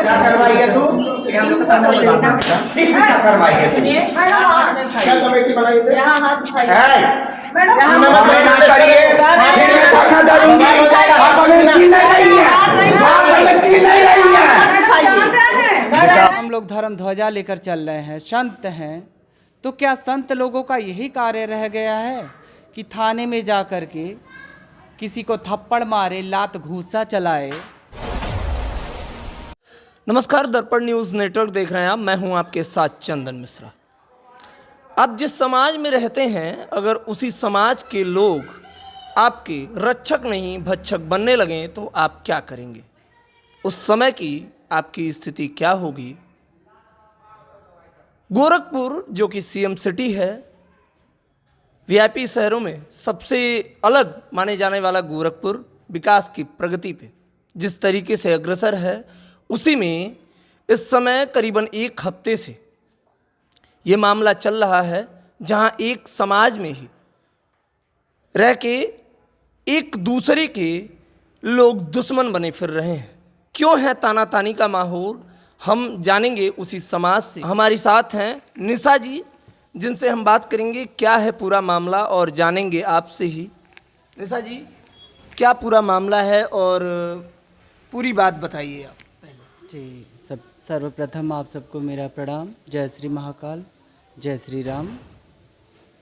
क्या करवाई है तू? ये हम लोग के साथ कोई बात नहीं करता। ठीक से क्या करवाई है तू? क्या कमेटी बनाई है? नमक लेना करिए, फिर मैं धरना दूंगी। आप अंग्रेजी नहीं रही है, आप अंग्रेजी नहीं रही है। हम लोग धर्म ध्वजा लेकर चल रहे हैं, संत हैं, तो क्या संत लोगों का यही कार्य रह गया है कि थाने में जा कर के किसी को थप्पड़ मारे, लात घूंसा चलाए? नमस्कार, दर्पण न्यूज़ नेटवर्क देख रहे हैं आप। मैं हूं आपके साथ चंदन मिश्रा। आप जिस समाज में रहते हैं, अगर उसी समाज के लोग आपके रक्षक नहीं भक्षक बनने लगें तो आप क्या करेंगे? उस समय की आपकी स्थिति क्या होगी? गोरखपुर जो कि सीएम सिटी है, वीआईपी शहरों में सबसे अलग माने जाने वाला गोरखपुर विकास की प्रगति पे जिस तरीके से अग्रसर है, उसी में इस समय करीबन एक हफ्ते से ये मामला चल रहा है, जहां एक समाज में ही रह के एक दूसरे के लोग दुश्मन बने फिर रहे हैं। क्यों है तानातानी का माहौल, हम जानेंगे उसी समाज से। हमारे साथ हैं निशा जी, जिनसे हम बात करेंगे क्या है पूरा मामला और जानेंगे आपसे ही। निशा जी, क्या पूरा मामला है और पूरी बात बताइए आप पहले। जी, सर्वप्रथम आप सबको मेरा प्रणाम। जय श्री महाकाल, जय श्री राम।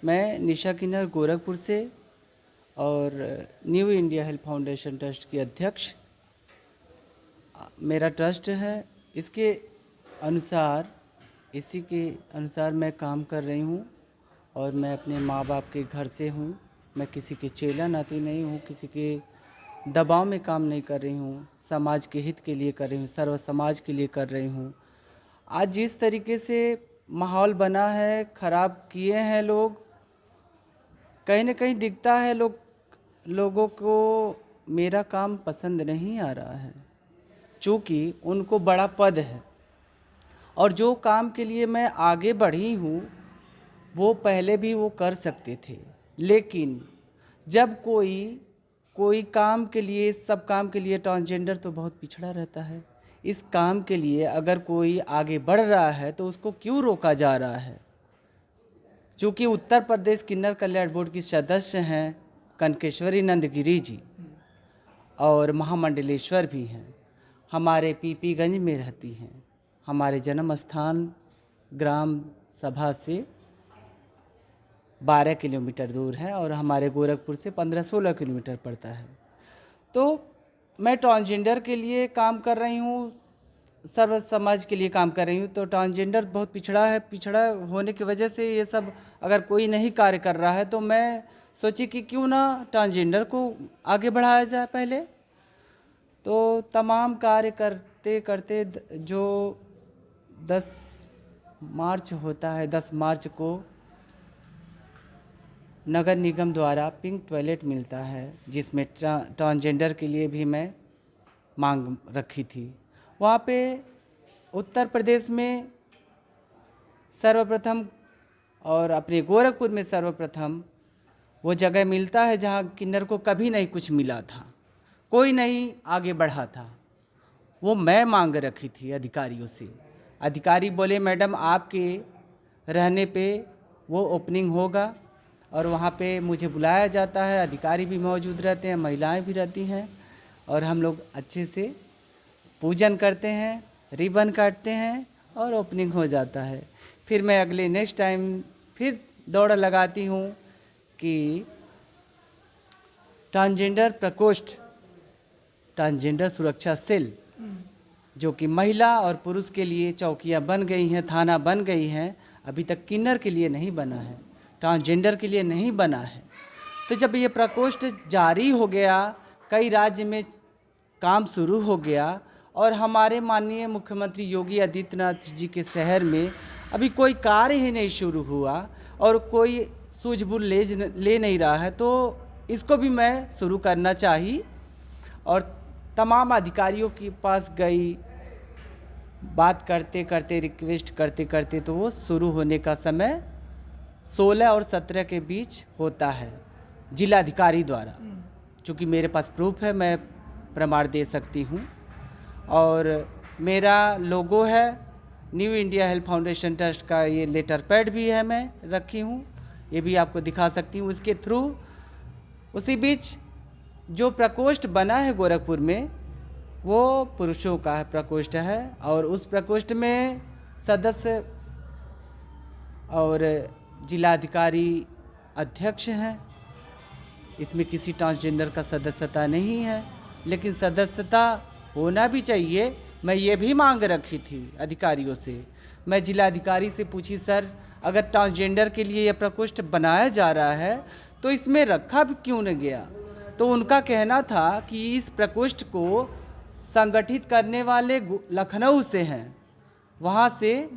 मैं निशा किन्नर गोरखपुर से और new India health foundation trust की अध्यक्ष। मेरा ट्रस्ट है, इसके अनुसार इसी के अनुसार मैं काम कर रही हूँ और मैं अपने माँ बाप के घर से हूँ। मैं किसी के चेला नाती नहीं हूँ, किसी के दबाव में काम नहीं कर रही हूँ, समाज के हित के लिए कर रही हूँ, सर्व समाज के लिए कर रही हूँ। आज जिस तरीके से माहौल बना है, ख़राब किए हैं लोग, कहीं ना कहीं दिखता है लोगों को मेरा काम पसंद नहीं आ रहा है, चूँकि उनको बड़ा पद है और जो काम के लिए मैं आगे बढ़ी हूँ वो पहले भी वो कर सकते थे। लेकिन जब कोई काम के लिए, सब काम के लिए ट्रांसजेंडर तो बहुत पिछड़ा रहता है। इस काम के लिए अगर कोई आगे बढ़ रहा है तो उसको क्यों रोका जा रहा है? चूँकि उत्तर प्रदेश किन्नर कल्याण बोर्ड की सदस्य हैं कनकेश्वरी नंदगिरी जी और महामंडलेश्वर भी हैं, हमारे पीपीगंज में रहती हैं। हमारे जन्म स्थान ग्राम सभा से 12 किलोमीटर दूर है और हमारे गोरखपुर से 15-16 किलोमीटर पड़ता है। तो मैं ट्रांसजेंडर के लिए काम कर रही हूँ, सर्व समाज के लिए काम कर रही हूँ। तो ट्रांसजेंडर बहुत पिछड़ा है, पिछड़ा होने की वजह से ये सब अगर कोई नहीं कार्य कर रहा है तो मैं सोची कि क्यों ना ट्रांसजेंडर को आगे बढ़ाया जाए पहले। तो तमाम कार्य करते करते जो 10 मार्च होता है, 10 मार्च को नगर निगम द्वारा पिंक टॉयलेट मिलता है, जिसमें ट्रांसजेंडर के लिए भी मैं मांग रखी थी। वहाँ पे उत्तर प्रदेश में सर्वप्रथम और अपने गोरखपुर में सर्वप्रथम वो जगह मिलता है जहाँ किन्नर को कभी नहीं कुछ मिला था, कोई नहीं आगे बढ़ा था। वो मैं मांग रखी थी अधिकारियों से। अधिकारी बोले मैडम आपके रहने पे वो ओपनिंग होगा और वहाँ पे मुझे बुलाया जाता है, अधिकारी भी मौजूद रहते हैं, महिलाएं भी रहती हैं और हम लोग अच्छे से पूजन करते हैं, रिबन काटते हैं और ओपनिंग हो जाता है। फिर मैं अगले नेक्स्ट टाइम फिर दौड़ लगाती हूँ कि ट्रांसजेंडर प्रकोष्ठ, ट्रांसजेंडर सुरक्षा सेल, जो कि महिला और पुरुष के लिए चौकियाँ बन गई हैं, थाना बन गई हैं, अभी तक किन्नर के लिए नहीं बना है, ट्रांसजेंडर के लिए नहीं बना है। तो जब ये प्रकोष्ठ जारी हो गया, कई राज्य में काम शुरू हो गया और हमारे माननीय मुख्यमंत्री योगी आदित्यनाथ जी के शहर में अभी कोई कार्य ही नहीं शुरू हुआ और कोई सूझबूझ ले नहीं रहा है, तो इसको भी मैं शुरू करना चाहिए। और तमाम अधिकारियों के पास गई, बात करते करते, रिक्वेस्ट करते करते, तो वो शुरू होने का समय 16 और 17 के बीच होता है जिलाधिकारी द्वारा। चूँकि मेरे पास प्रूफ है, मैं प्रमाण दे सकती हूँ। और मेरा लोगो है, new India health foundation trust का ये लेटर पैड भी है, मैं रखी हूँ, ये भी आपको दिखा सकती हूँ इसके थ्रू। उसी बीच जो प्रकोष्ठ बना है गोरखपुर में वो पुरुषों का प्रकोष्ठ है और उस प्रकोष्ठ में सदस्य और जिलाधिकारी अध्यक्ष हैं। इसमें किसी ट्रांसजेंडर का सदस्यता नहीं है, लेकिन सदस्यता होना भी चाहिए। मैं ये भी मांग रखी थी अधिकारियों से। मैं जिलाधिकारी से पूछी, सर अगर ट्रांसजेंडर के लिए यह प्रकोष्ठ बनाया जा रहा है तो इसमें रखा भी क्यों न गया। तो उनका कहना था कि इस प्रकोष्ठ को संगठित करने वाले लखनऊ से हैं, वहाँ से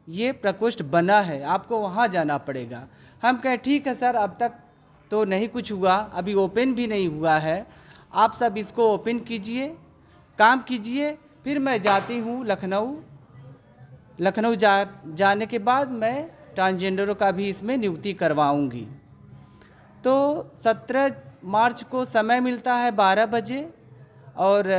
ये प्रकोष्ठ बना है, आपको वहाँ जाना पड़ेगा। हम कहें ठीक है सर, अब तक तो नहीं कुछ हुआ, अभी ओपन भी नहीं हुआ है, आप सब इसको ओपन कीजिए, काम कीजिए, फिर मैं जाती हूँ लखनऊ जाने के बाद मैं ट्रांसजेंडरों का भी इसमें नियुक्ति करवाऊँगी। तो 17 मार्च को समय मिलता है 12 बजे और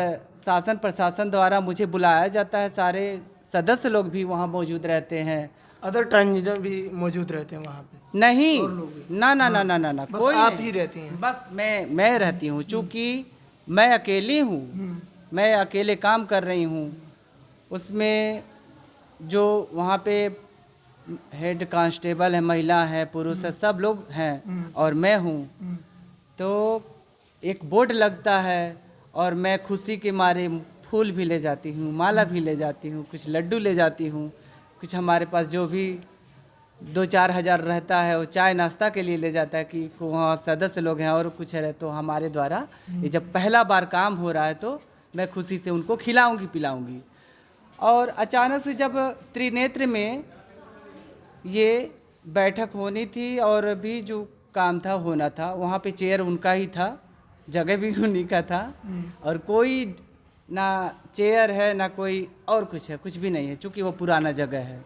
शासन प्रशासन द्वारा मुझे बुलाया जाता है, सारे सदस्य लोग भी वहाँ मौजूद रहते हैं। अदर ट्रांसजेंडर भी मौजूद रहते हैं वहाँ पे? नहीं, और लोग भी? ना ना ना ना ना ना, बस कोई आप नहीं। ही रहती हैं? बस मैं रहती हूँ, चूँकि मैं अकेली हूँ, मैं अकेले काम कर रही हूँ। उसमें जो वहाँ पे हेड कांस्टेबल है, महिला है, पुरुष है, सब लोग हैं और मैं हूँ। तो एक बोर्ड लगता है और मैं खुशी के मारे फूल भी ले जाती हूँ, माला भी ले जाती हूँ, कुछ लड्डू ले जाती हूँ, कुछ हमारे पास जो भी 2-4 हज़ार रहता है वो चाय नाश्ता के लिए ले जाता है कि वहाँ सदस्य लोग हैं और कुछ है। तो हमारे द्वारा ये जब पहला बार काम हो रहा है तो मैं खुशी से उनको खिलाऊंगी पिलाऊंगी। और अचानक से जब त्रिनेत्र में ये बैठक होनी थी और भी जो काम था होना था, वहाँ पे चेयर उनका ही था, जगह भी उन्हीं का था और कोई ना चेयर है ना कोई और कुछ है, कुछ भी नहीं है, चूँकि वो पुराना जगह है।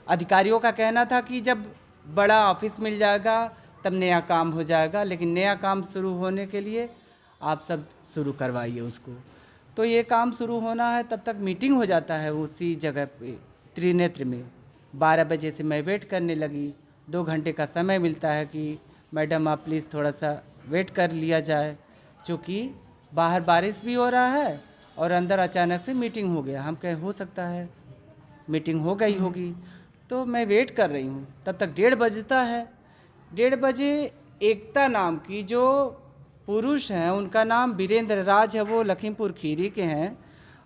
अधिकारियों का कहना था कि जब बड़ा ऑफिस मिल जाएगा तब नया काम हो जाएगा, लेकिन नया काम शुरू होने के लिए आप सब शुरू करवाइए उसको। तो ये काम शुरू होना है, तब तक मीटिंग हो जाता है उसी जगह पे त्रिनेत्र में। 12 बजे से मैं वेट करने लगी, 2 घंटे का समय मिलता है कि मैडम आप प्लीज़ थोड़ा सा वेट कर लिया जाए, क्योंकि बाहर बारिश भी हो रहा है और अंदर अचानक से मीटिंग हो गया। हम कहें हो सकता है मीटिंग हो गई होगी, तो मैं वेट कर रही हूँ। तब तक 1:30 बजता है। 1:30 बजे एकता नाम की जो पुरुष हैं, उनका नाम वीरेंद्र राज है, वो लखीमपुर खीरी के हैं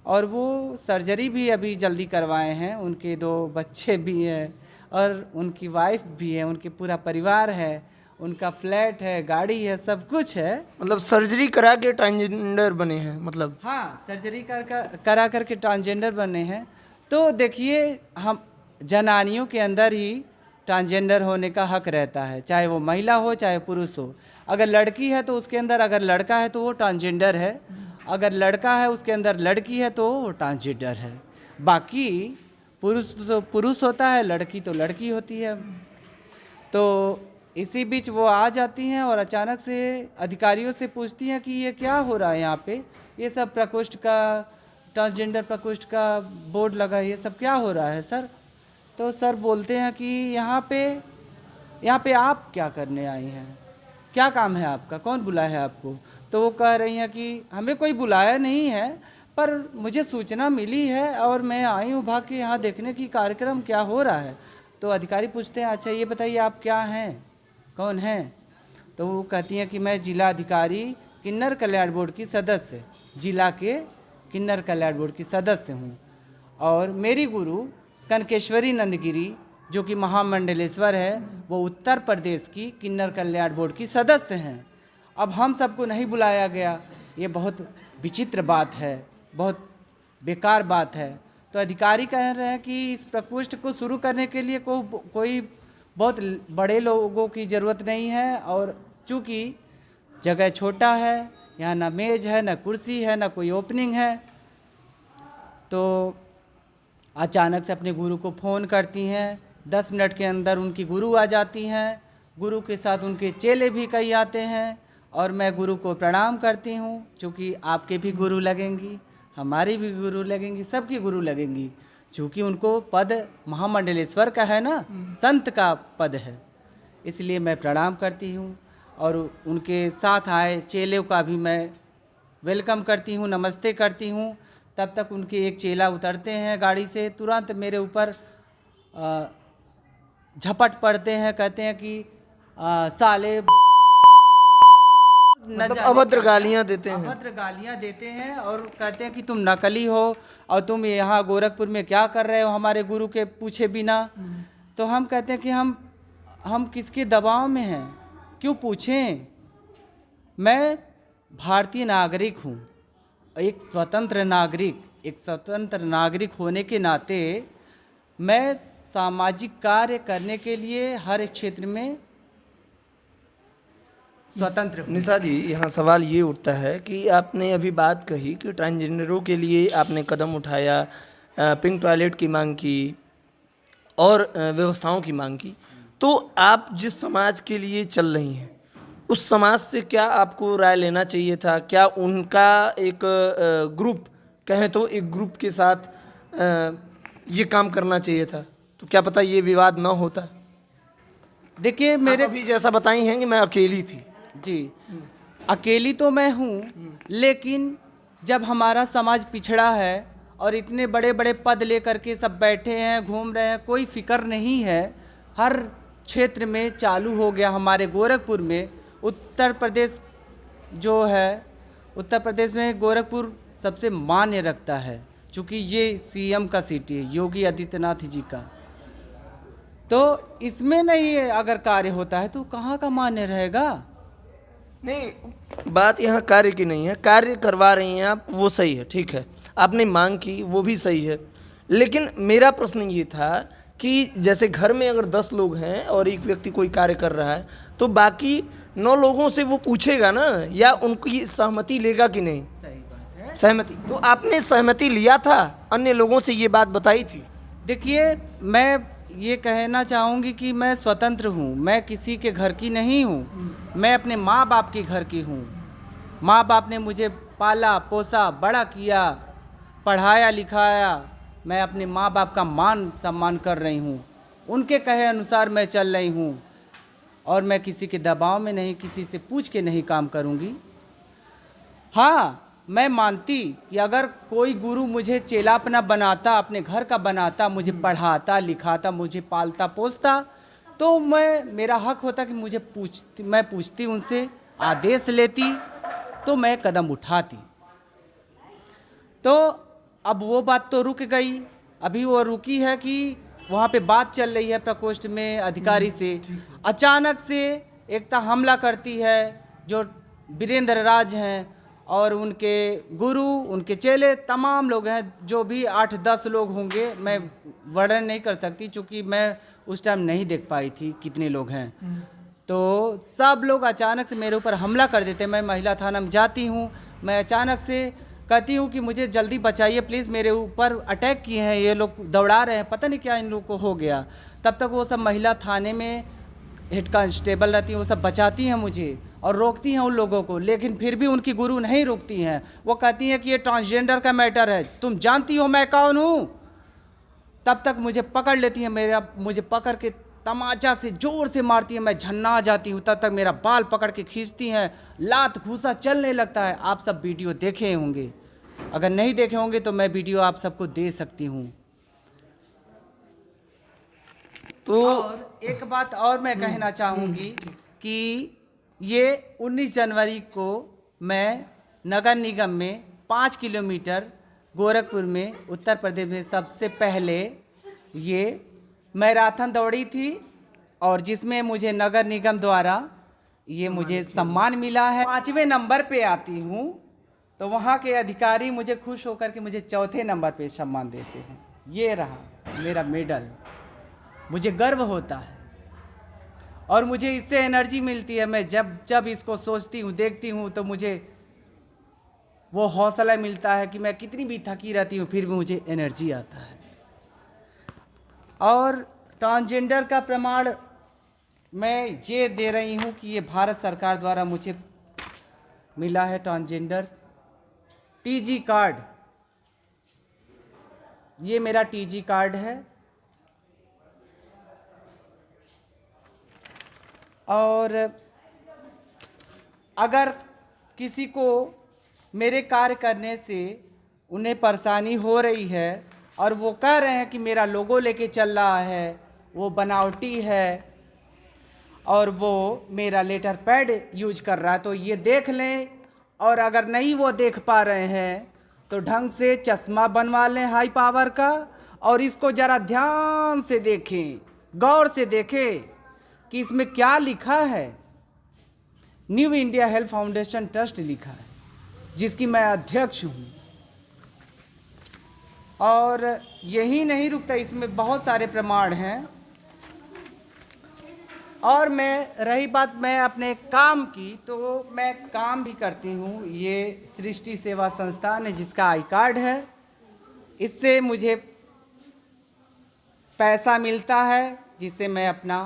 और वो सर्जरी भी अभी जल्दी करवाए हैं, उनके 2 बच्चे भी हैं और उनकी वाइफ भी है, उनके पूरा परिवार है, उनका फ्लैट है, गाड़ी है, सब कुछ है। मतलब सर्जरी करा के ट्रांसजेंडर बने हैं? मतलब हाँ, सर्जरी करा करके ट्रांसजेंडर बने हैं। तो देखिए, हम जनानियों के अंदर ही ट्रांसजेंडर होने का हक रहता है, चाहे वो महिला हो चाहे पुरुष हो। अगर लड़की है तो उसके अंदर, अगर लड़का है तो वो ट्रांसजेंडर है, अगर लड़का है उसके अंदर लड़की है तो वो ट्रांसजेंडर है। बाकी पुरुष तो पुरुष होता है, लड़की तो लड़की होती है। तो इसी बीच वो आ जाती हैं और अचानक से अधिकारियों से पूछती हैं कि ये क्या हो रहा है यहाँ पे, ये सब प्रकोष्ठ का, ट्रांसजेंडर प्रकोष्ठ का बोर्ड लगा, ये सब क्या हो रहा है सर। तो सर बोलते हैं कि यहाँ पे आप क्या करने आई हैं, क्या काम है आपका, कौन बुलाया है आपको। तो वो कह रही हैं कि हमें कोई बुलाया नहीं है, पर मुझे सूचना मिली है और मैं आई हूँ भाग के यहाँ देखने की कार्यक्रम क्या हो रहा है। तो अधिकारी पूछते हैं अच्छा ये बताइए आप क्या हैं, कौन हैं। तो वो कहती हैं कि मैं जिला अधिकारी किन्नर कल्याण बोर्ड की सदस्य, जिला के किन्नर कल्याण बोर्ड की सदस्य हूँ और मेरी गुरु कनकेश्वरी नंदगिरी जो कि महामंडलेश्वर है, वो उत्तर प्रदेश की किन्नर कल्याण बोर्ड की सदस्य हैं। अब हम सबको नहीं बुलाया गया, ये बहुत विचित्र बात है, बहुत बेकार बात है। तो अधिकारी कह रहे हैं कि इस प्रकोष्ठ को शुरू करने के लिए कोई बहुत बड़े लोगों की ज़रूरत नहीं है और चूँकि जगह छोटा है, यहाँ ना मेज़ है, ना कुर्सी है, ना कोई ओपनिंग है। तो अचानक से अपने गुरु को फ़ोन करती हैं, 10 मिनट के अंदर उनकी गुरु आ जाती हैं, गुरु के साथ उनके चेले भी कई आते हैं और मैं गुरु को प्रणाम करती हूँ, क्योंकि आपके भी गुरु लगेंगी, हमारी भी गुरु लगेंगी, सबकी गुरु लगेंगी, क्योंकि उनको पद महामंडलेश्वर का है ना, संत का पद है। इसलिए मैं प्रणाम करती हूँ और उनके साथ आए चेलों का भी मैं वेलकम करती हूँ, नमस्ते करती हूँ। तब तक उनके एक चेला उतरते हैं गाड़ी से, तुरंत मेरे ऊपर झपट पड़ते हैं, कहते हैं कि साले मतलब अभद्र गालियाँ देते हैं। अभद्र गालियाँ देते हैं और कहते हैं कि तुम नकली हो और तुम यहाँ गोरखपुर में क्या कर रहे हो हमारे गुरु के पूछे बिना। तो हम कहते हैं कि हम किसके दबाव में हैं, क्यों पूछें। मैं भारतीय नागरिक हूँ, एक स्वतंत्र नागरिक होने के नाते मैं सामाजिक कार्य करने के लिए हर क्षेत्र में स्वतंत्र हूँ। निशा जी, यहाँ सवाल ये उठता है कि आपने अभी बात कही कि ट्रांसजेंडरों के लिए आपने कदम उठाया, पिंक टॉयलेट की मांग की और व्यवस्थाओं की मांग की, तो आप जिस समाज के लिए चल रही हैं उस समाज से क्या आपको राय लेना चाहिए था? क्या उनका एक ग्रुप कहें तो एक ग्रुप के साथ ये काम करना चाहिए था, तो क्या पता ये विवाद ना होता। देखिए मेरे अभी जैसा बताई हैं कि मैं अकेली थी जी, अकेली तो मैं हूँ, लेकिन जब हमारा समाज पिछड़ा है और इतने बड़े बड़े पद लेकर के सब बैठे हैं, घूम रहे हैं, कोई फिक्र नहीं है, हर क्षेत्र में चालू हो गया। हमारे गोरखपुर में उत्तर प्रदेश जो है, उत्तर प्रदेश में गोरखपुर सबसे मान्य रखता है, क्योंकि ये सीएम का सिटी है, योगी आदित्यनाथ जी का। तो इसमें नहीं अगर कार्य होता है तो कहाँ का मान्य रहेगा। नहीं, बात यहाँ कार्य की नहीं है, कार्य करवा रही हैं आप, वो सही है, ठीक है, आपने मांग की वो भी सही है। लेकिन मेरा प्रश्न ये था कि जैसे घर में अगर 10 लोग हैं और एक व्यक्ति कोई कार्य कर रहा है तो बाकी 9 लोगों से वो पूछेगा ना, या उनकी सहमति लेगा कि नहीं। सही बात है। सहमति तो आपने सहमति लिया था, अन्य लोगों से ये बात बताई थी। देखिए मैं ये कहना चाहूँगी कि मैं स्वतंत्र हूँ, मैं किसी के घर की नहीं हूँ, मैं अपने माँ बाप के घर की हूँ। माँ बाप ने मुझे पाला पोसा बड़ा किया, पढ़ाया लिखाया, मैं अपने माँ बाप का मान सम्मान कर रही हूँ, उनके कहे अनुसार मैं चल रही हूँ और मैं किसी के दबाव में नहीं, किसी से पूछ के नहीं काम करूँगी। हाँ, मैं मानती कि अगर कोई गुरु मुझे चेला अपना बनाता, अपने घर का बनाता, मुझे पढ़ाता लिखाता, मुझे पालता पोसता, तो मेरा हक होता कि मैं पूछती उनसे, आदेश लेती, तो मैं कदम उठाती। तो अब वो बात तो रुक गई। अभी वो रुकी है कि वहाँ पे बात चल रही है प्रकोष्ठ में अधिकारी से, अचानक से एकता हमला करती है जो वीरेंद्र राज हैं और उनके गुरु, उनके चेले, तमाम लोग हैं, जो भी 8-10 लोग होंगे, मैं वर्णन नहीं कर सकती क्योंकि मैं उस टाइम नहीं देख पाई थी कितने लोग हैं। तो सब लोग अचानक से मेरे ऊपर हमला कर देते। मैं महिला थाना में जाती हूँ, मैं अचानक से कहती हूँ कि मुझे जल्दी बचाइए प्लीज़, मेरे ऊपर अटैक किए हैं, ये लोग दौड़ा रहे हैं, पता नहीं क्या इन लोग को हो गया। तब तक वो सब महिला थाने में हेड कांस्टेबल रहती हैं, वो सब बचाती हैं मुझे और रोकती हैं उन लोगों को, लेकिन फिर भी उनकी गुरु नहीं रोकती हैं। वो कहती हैं कि ये ट्रांसजेंडर का मैटर है, तुम जानती हो मैं कौन हूँ। तब तक मुझे पकड़ लेती हैं, मुझे पकड़ के तमाचा से जोर से मारती है, मैं झन्ना जाती हूँ। तब तक मेरा बाल पकड़ के खींचती हैं, लात घूसा चलने लगता है। आप सब वीडियो देखे होंगे, अगर नहीं देखे होंगे तो मैं वीडियो आप सबको दे सकती हूँ। तो और एक बात और मैं कहना चाहूँगी कि ये 19 जनवरी को मैं नगर निगम में 5 किलोमीटर गोरखपुर में उत्तर प्रदेश में सबसे पहले ये मैराथन दौड़ी थी और जिसमें मुझे नगर निगम द्वारा ये मुझे सम्मान मिला है। 5वें नंबर पे आती हूँ तो वहाँ के अधिकारी मुझे खुश होकर के मुझे 4थे नंबर पे सम्मान देते हैं। ये रहा मेरा मेडल, मुझे गर्व होता है और मुझे इससे एनर्जी मिलती है। मैं जब इसको सोचती हूँ, देखती हूँ, तो मुझे वो हौसला मिलता है कि मैं कितनी भी थकी रहती हूँ फिर भी मुझे एनर्जी आता है। और ट्रांसजेंडर का प्रमाण मैं ये दे रही हूँ कि ये भारत सरकार द्वारा मुझे मिला है ट्रांसजेंडर टीजी कार्ड, ये मेरा टीजी कार्ड है। और अगर किसी को मेरे कार्य करने से उन्हें परेशानी हो रही है और वो कह रहे हैं कि मेरा लोगो लेके चल रहा है, वो बनावटी है और वो मेरा लेटर पैड यूज कर रहा है, तो ये देख लें। और अगर नहीं वो देख पा रहे हैं तो ढंग से चश्मा बनवा लें हाई पावर का, और इसको ज़रा ध्यान से देखें, गौर से देखें कि इसमें क्या लिखा है। New India health foundation trust लिखा है, जिसकी मैं अध्यक्ष हूँ। और यही नहीं रुकता, इसमें बहुत सारे प्रमाण हैं। और रही बात मैं अपने काम की, तो मैं काम भी करती हूँ। ये सृष्टि सेवा संस्थान है जिसका आई कार्ड है, इससे मुझे पैसा मिलता है जिससे मैं अपना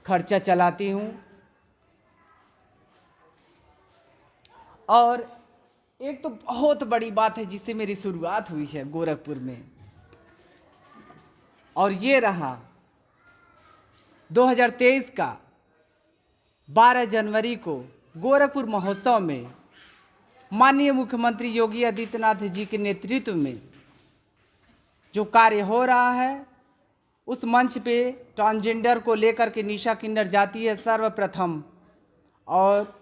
खर्चा चलाती हूँ। और एक तो बहुत बड़ी बात है जिससे मेरी शुरुआत हुई है गोरखपुर में, और ये रहा 2023 का 12 जनवरी को गोरखपुर महोत्सव में माननीय मुख्यमंत्री योगी आदित्यनाथ जी के नेतृत्व में जो कार्य हो रहा है, उस मंच पे ट्रांसजेंडर को लेकर के निशा किन्नर जाती है सर्वप्रथम, और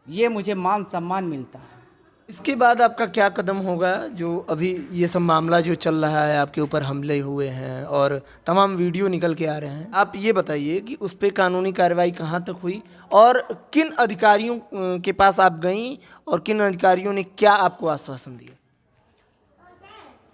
ये मुझे मान सम्मान मिलता है। इसके बाद आपका क्या कदम होगा? जो अभी ये सब मामला जो चल रहा है, आपके ऊपर हमले हुए हैं और तमाम वीडियो निकल के आ रहे हैं, आप ये बताइए कि उस पर कानूनी कार्रवाई कहाँ तक हुई और किन अधिकारियों के पास आप गईं और किन अधिकारियों ने क्या आपको आश्वासन दिया?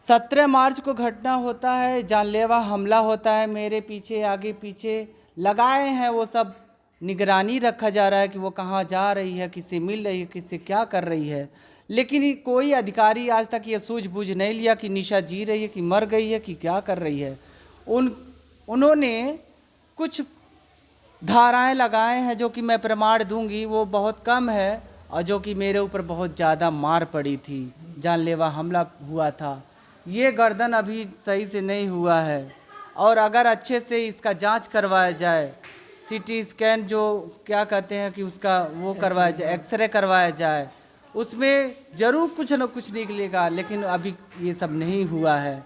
17 मार्च को घटना होता है, जानलेवा हमला होता है, मेरे पीछे आगे पीछे लगाए हैं, वो सब निगरानी रखा जा रहा है कि वो कहाँ जा रही है, किससे मिल रही है, किससे क्या कर रही है। लेकिन कोई अधिकारी आज तक ये सूझबूझ नहीं लिया कि निशा जी रही है कि मर गई है कि क्या कर रही है। उन्होंने कुछ धाराएं लगाए हैं जो कि मैं प्रमाण दूंगी, वो बहुत कम है, और जो कि मेरे ऊपर बहुत ज़्यादा मार पड़ी थी, जानलेवा हमला हुआ था। ये गर्दन अभी सही से नहीं हुआ है, और अगर अच्छे से इसका जांच करवाया जाए, सीटी स्कैन जो क्या कहते हैं कि उसका वो करवाया जाए, एक्सरे करवाया जाए, उसमें ज़रूर कुछ न कुछ निकलेगा। लेकिन अभी ये सब नहीं हुआ है,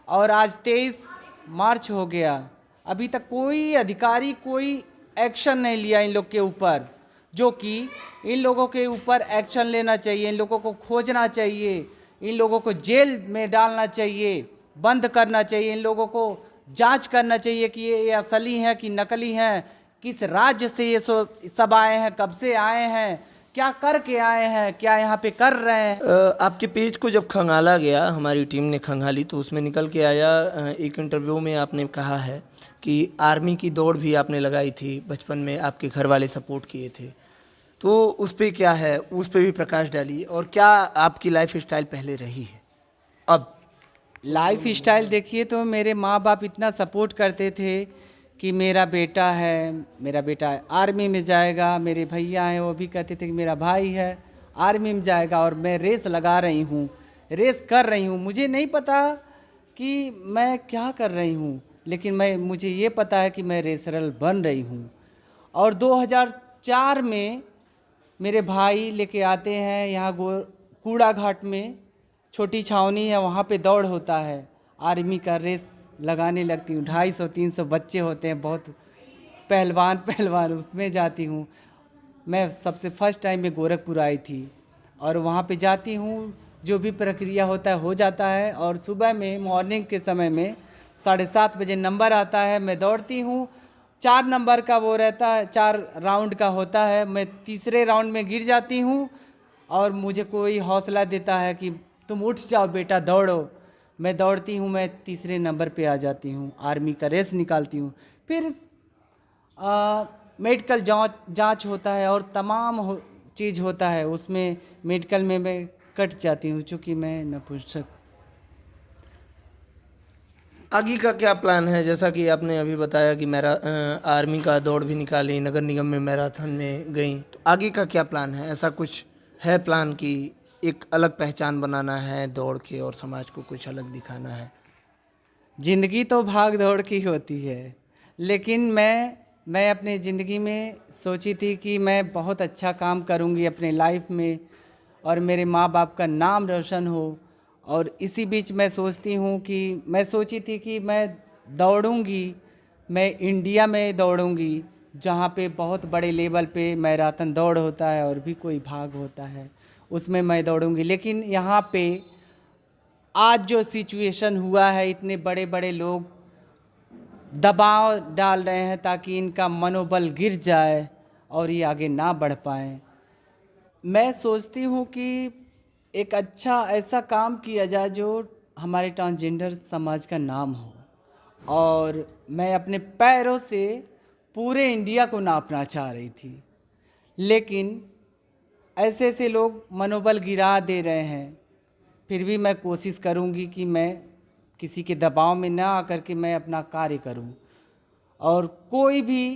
और आज 23 मार्च हो गया, अभी तक कोई अधिकारी कोई एक्शन नहीं लिया इन लोग के ऊपर, जो कि इन लोगों के ऊपर एक्शन लेना चाहिए, इन लोगों को खोजना चाहिए, इन लोगों को जेल में डालना चाहिए, बंद करना चाहिए, इन लोगों को जांच करना चाहिए कि ये असली हैं कि नकली हैं, किस राज्य से ये सब आए हैं, कब से आए हैं, क्या करके आए हैं, क्या यहाँ पे कर रहे हैं। आपके पेज को जब खंगाला गया, हमारी टीम ने खंगाली, तो उसमें निकल के आया, एक इंटरव्यू में आपने कहा है कि आर्मी की दौड़ भी आपने लगाई थी, बचपन में आपके घर वाले सपोर्ट किए थे, तो उस पर क्या है, उस पर भी प्रकाश डालिए। और क्या आपकी लाइफ स्टाइल पहले रही है? अब लाइफ स्टाइल देखिए तो मेरे माँ बाप इतना सपोर्ट करते थे कि मेरा बेटा आर्मी में जाएगा, मेरे भैया हैं वो भी कहते थे कि मेरा भाई है आर्मी में जाएगा, और मैं रेस लगा रही हूँ, रेस कर रही हूँ। मुझे नहीं पता कि मैं क्या कर रही हूँ, लेकिन मुझे ये पता है कि मैं रेसरल बन रही हूँ। और 2004 में मेरे भाई लेके आते हैं यहाँ कूड़ा घाट में, छोटी छावनी है, वहाँ पे दौड़ होता है, आर्मी का रेस लगाने लगती हूँ। 250-300 बच्चे होते हैं, बहुत पहलवान, उसमें जाती हूँ। मैं सबसे फर्स्ट टाइम में गोरखपुर आई थी, और वहाँ पे जाती हूँ, जो भी प्रक्रिया होता है हो जाता है। और सुबह में मॉर्निंग के समय में 7:30 बजे नंबर आता है, मैं दौड़ती हूँ। 4 नंबर का वो रहता है, 4 राउंड का होता है, मैं तीसरे राउंड में गिर जाती हूँ, और मुझे कोई हौसला देता है कि तुम उठ जाओ बेटा, दौड़ो। मैं दौड़ती हूँ, मैं तीसरे नंबर पे आ जाती हूँ, आर्मी का रेस निकालती हूँ। फिर मेडिकल जांच होता है और तमाम चीज़ होता है, उसमें मेडिकल में मैं कट जाती हूँ, चूँकि मैं नपुंसक। आगे का क्या प्लान है? जैसा कि आपने अभी बताया कि आर्मी का दौड़ भी निकाली, नगर निगम में मैराथन में गई, तो आगे का क्या प्लान है? ऐसा कुछ है प्लान कि एक अलग पहचान बनाना है दौड़ के और समाज को कुछ अलग दिखाना है? ज़िंदगी तो भाग दौड़ की होती है, लेकिन मैं अपने ज़िंदगी में सोची थी कि मैं बहुत अच्छा काम करूंगी अपने लाइफ में और मेरे माँ बाप का नाम रोशन हो। और इसी बीच मैं सोची थी कि मैं दौड़ूंगी, मैं इंडिया में दौड़ूंगी, जहाँ पे बहुत बड़े लेवल पे मैराथन दौड़ होता है और भी कोई भाग होता है, उसमें मैं दौड़ूंगी। लेकिन यहाँ पे आज जो सिचुएशन हुआ है, इतने बड़े बड़े लोग दबाव डाल रहे हैं ताकि इनका मनोबल गिर जाए और ये आगे ना बढ़ पाएँ। मैं सोचती हूँ कि एक अच्छा ऐसा काम किया जाए जो हमारे ट्रांसजेंडर समाज का नाम हो, और मैं अपने पैरों से पूरे इंडिया को नापना चाह रही थी, लेकिन ऐसे ऐसे लोग मनोबल गिरा दे रहे हैं। फिर भी मैं कोशिश करूंगी कि मैं किसी के दबाव में ना आकर के मैं अपना कार्य करूं, और कोई भी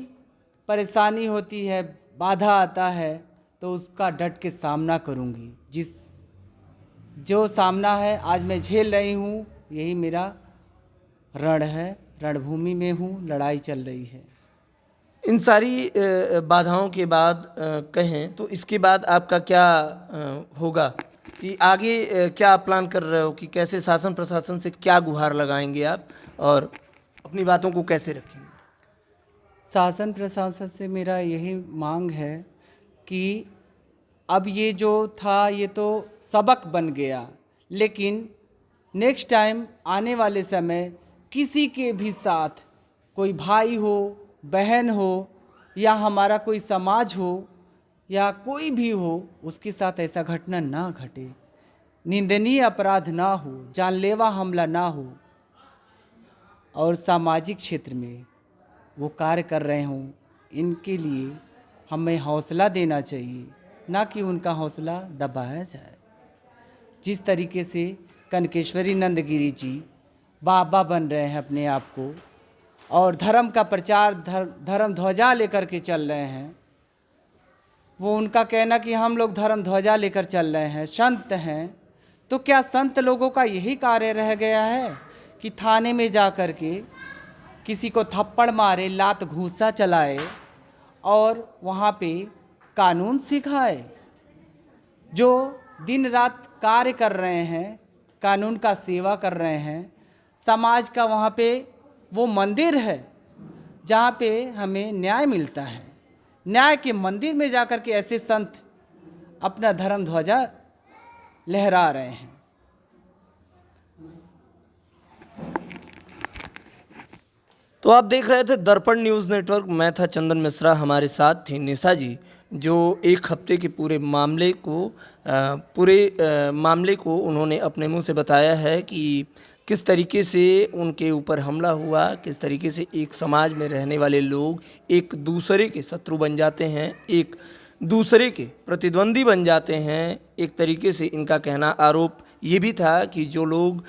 परेशानी होती है, बाधा आता है, तो उसका डट के सामना करूंगी। जो सामना है आज मैं झेल रही हूँ, यही मेरा रण है, रणभूमि में हूँ, लड़ाई चल रही है। इन सारी बाधाओं के बाद कहें तो इसके बाद आपका क्या होगा कि आगे क्या प्लान कर रहे हो कि कैसे शासन प्रशासन से क्या गुहार लगाएंगे आप और अपनी बातों को कैसे रखेंगे? शासन प्रशासन से मेरा यही मांग है कि अब ये जो था ये तो सबक बन गया, लेकिन नेक्स्ट टाइम आने वाले समय किसी के भी साथ, कोई भाई हो, बहन हो, या हमारा कोई समाज हो, या कोई भी हो, उसके साथ ऐसा घटना ना घटे, निंदनीय अपराध ना हो, जानलेवा हमला ना हो, और सामाजिक क्षेत्र में वो कार्य कर रहे हों, इनके लिए हमें हौसला देना चाहिए, ना कि उनका हौसला दबाया जाए। जिस तरीके से कनकेश्वरी नंदगिरी जी बाबा बन रहे हैं अपने आप को, और धर्म का प्रचार धर्म ध्वजा लेकर के चल रहे हैं, वो उनका कहना कि हम लोग धर्म ध्वजा लेकर चल रहे हैं, संत हैं, तो क्या संत लोगों का यही कार्य रह गया है कि थाने में जा कर के किसी को थप्पड़ मारे, लात घूंसा चलाए और वहाँ पे कानून सिखाए? जो दिन रात कार्य कर रहे हैं, कानून का सेवा कर रहे हैं, समाज का वहाँ पे वो मंदिर है जहाँ पे हमें न्याय मिलता है, न्याय के मंदिर में जाकर के ऐसे संत अपना धर्म ध्वजा लहरा रहे हैं। तो आप देख रहे थे दर्पण न्यूज़ नेटवर्क। मैं था चंदन मिश्रा, हमारे साथ थी निशा जी, जो एक हफ्ते के पूरे मामले को उन्होंने अपने मुंह से बताया है कि किस तरीके से उनके ऊपर हमला हुआ, किस तरीके से एक समाज में रहने वाले लोग एक दूसरे के शत्रु बन जाते हैं, एक दूसरे के प्रतिद्वंदी बन जाते हैं। एक तरीके से इनका कहना, आरोप ये भी था कि जो लोग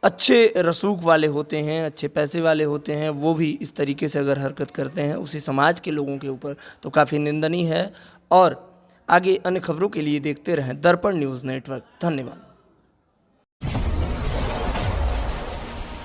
अच्छे रसूख वाले होते हैं, अच्छे पैसे वाले होते हैं, वो भी इस तरीके से अगर हरकत करते हैं उसी समाज के लोगों के ऊपर, तो काफ़ी निंदनीय है। और आगे अन्य खबरों के लिए देखते रहें दर्पण न्यूज़ नेटवर्क। धन्यवाद।